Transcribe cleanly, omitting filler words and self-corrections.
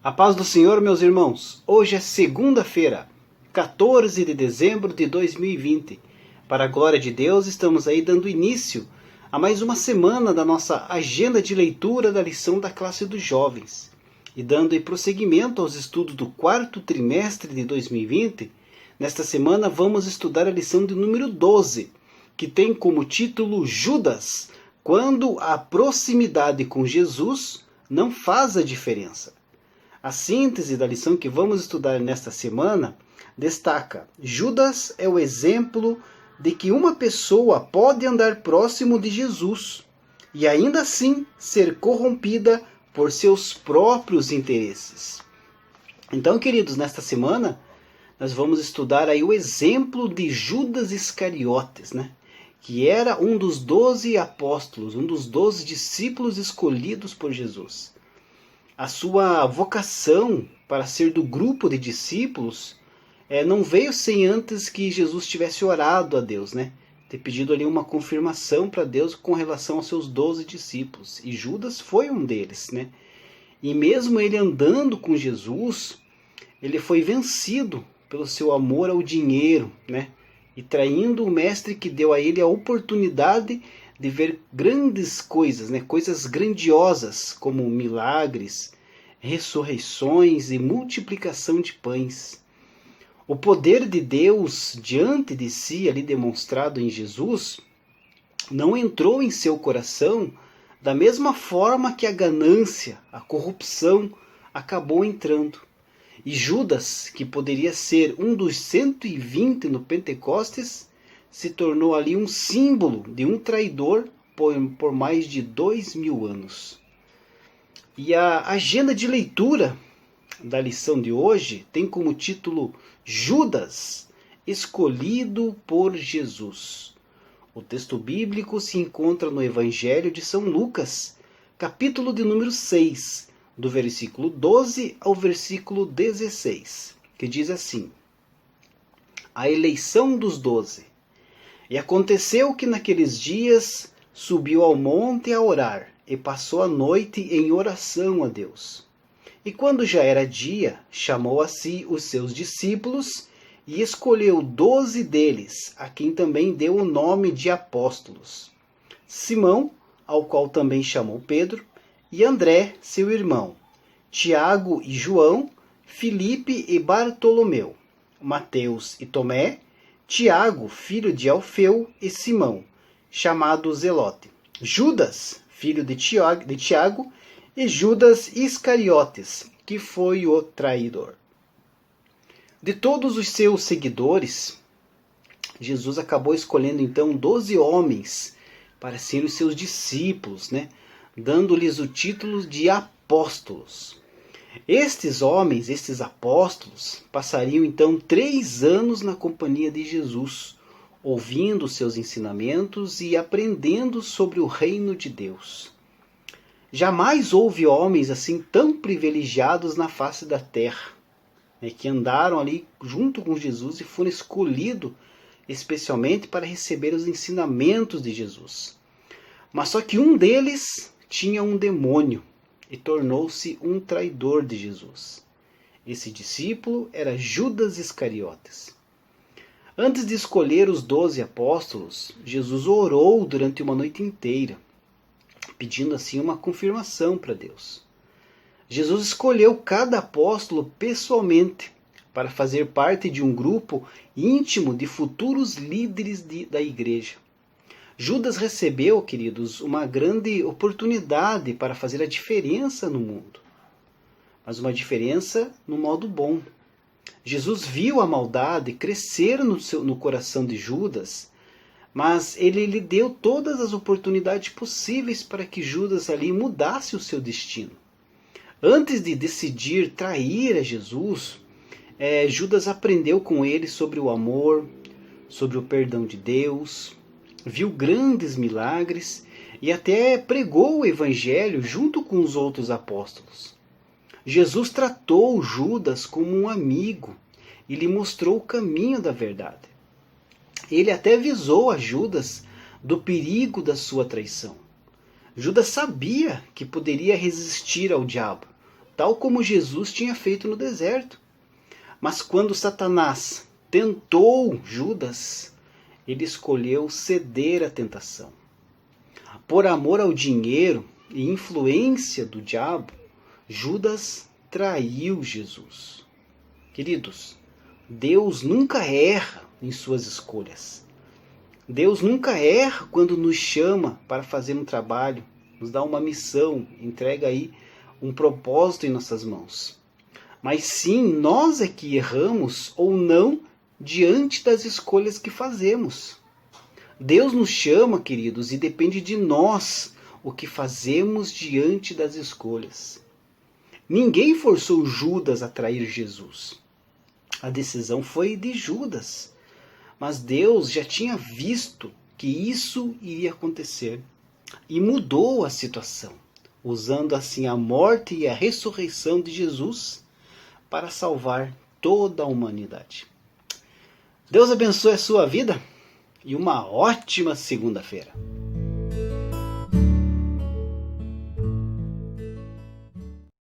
A paz do Senhor, meus irmãos. Hoje é segunda-feira, 14 de dezembro de 2020. Para a glória de Deus, estamos aí dando início a mais uma semana da nossa agenda de leitura da lição da classe dos jovens. E dando prosseguimento aos estudos do quarto trimestre de 2020, nesta semana vamos estudar a lição de número 12, que tem como título Judas, quando a proximidade com Jesus não faz a diferença. A síntese da lição que vamos estudar nesta semana destaca: Judas é o exemplo de que uma pessoa pode andar próximo de Jesus e ainda assim ser corrompida por seus próprios interesses. Então, queridos, nesta semana nós vamos estudar aí o exemplo de Judas Iscariotes, que era um dos 12 apóstolos, um dos 12 discípulos escolhidos por Jesus. A sua vocação para ser do grupo de discípulos não veio sem antes que Jesus tivesse orado a Deus, ter pedido ali uma confirmação para Deus com relação aos seus 12 discípulos. E Judas foi um deles, E mesmo ele andando com Jesus, ele foi vencido pelo seu amor ao dinheiro, E traindo o mestre que deu a ele a oportunidade de ver grandes coisas, coisas grandiosas como milagres, ressurreições e multiplicação de pães. O poder de Deus diante de si, ali demonstrado em Jesus, não entrou em seu coração da mesma forma que a ganância, a corrupção acabou entrando. E Judas, que poderia ser um dos 120 no Pentecostes, se tornou ali um símbolo de um traidor por mais de 2000 anos. E a agenda de leitura da lição de hoje tem como título Judas, escolhido por Jesus. O texto bíblico se encontra no Evangelho de São Lucas, capítulo de número 6, do versículo 12 ao versículo 16, que diz assim: A eleição dos 12. E aconteceu que naqueles dias subiu ao monte a orar, e passou a noite em oração a Deus. E quando já era dia, chamou a si os seus discípulos, e escolheu 12 deles, a quem também deu o nome de apóstolos: Simão, ao qual também chamou Pedro, e André, seu irmão, Tiago e João, Filipe e Bartolomeu, Mateus e Tomé, Tiago, filho de Alfeu, e Simão, chamado Zelote, Judas, filho de Tiago, e Judas Iscariotes, que foi o traidor. De todos os seus seguidores, Jesus acabou escolhendo então 12 homens para serem os seus discípulos, dando-lhes o título de apóstolos. Estes homens, estes apóstolos, passariam então 3 anos na companhia de Jesus, ouvindo seus ensinamentos e aprendendo sobre o reino de Deus. Jamais houve homens assim tão privilegiados na face da terra, que andaram ali junto com Jesus e foram escolhidos especialmente para receber os ensinamentos de Jesus. Mas só que um deles tinha um demônio e tornou-se um traidor de Jesus. Esse discípulo era Judas Iscariotes. Antes de escolher os 12 apóstolos, Jesus orou durante uma noite inteira, pedindo assim uma confirmação para Deus. Jesus escolheu cada apóstolo pessoalmente para fazer parte de um grupo íntimo de futuros líderes da igreja. Judas recebeu, queridos, uma grande oportunidade para fazer a diferença no mundo, mas uma diferença no modo bom. Jesus viu a maldade crescer no coração de Judas, mas ele lhe deu todas as oportunidades possíveis para que Judas ali mudasse o seu destino. Antes de decidir trair a Jesus, Judas aprendeu com ele sobre o amor, sobre o perdão de Deus, viu grandes milagres e até pregou o evangelho junto com os outros apóstolos. Jesus tratou Judas como um amigo e lhe mostrou o caminho da verdade. Ele até avisou a Judas do perigo da sua traição. Judas sabia que poderia resistir ao diabo, tal como Jesus tinha feito no deserto. Mas quando Satanás tentou Judas, ele escolheu ceder à tentação. Por amor ao dinheiro e influência do diabo, Judas traiu Jesus. Queridos, Deus nunca erra em suas escolhas. Deus nunca erra quando nos chama para fazer um trabalho, nos dá uma missão, entrega aí um propósito em nossas mãos. Mas sim, nós é que erramos ou não diante das escolhas que fazemos. Deus nos chama, queridos, e depende de nós o que fazemos diante das escolhas. Ninguém forçou Judas a trair Jesus. A decisão foi de Judas. Mas Deus já tinha visto que isso iria acontecer e mudou a situação, usando assim a morte e a ressurreição de Jesus para salvar toda a humanidade. Deus abençoe a sua vida e uma ótima segunda-feira.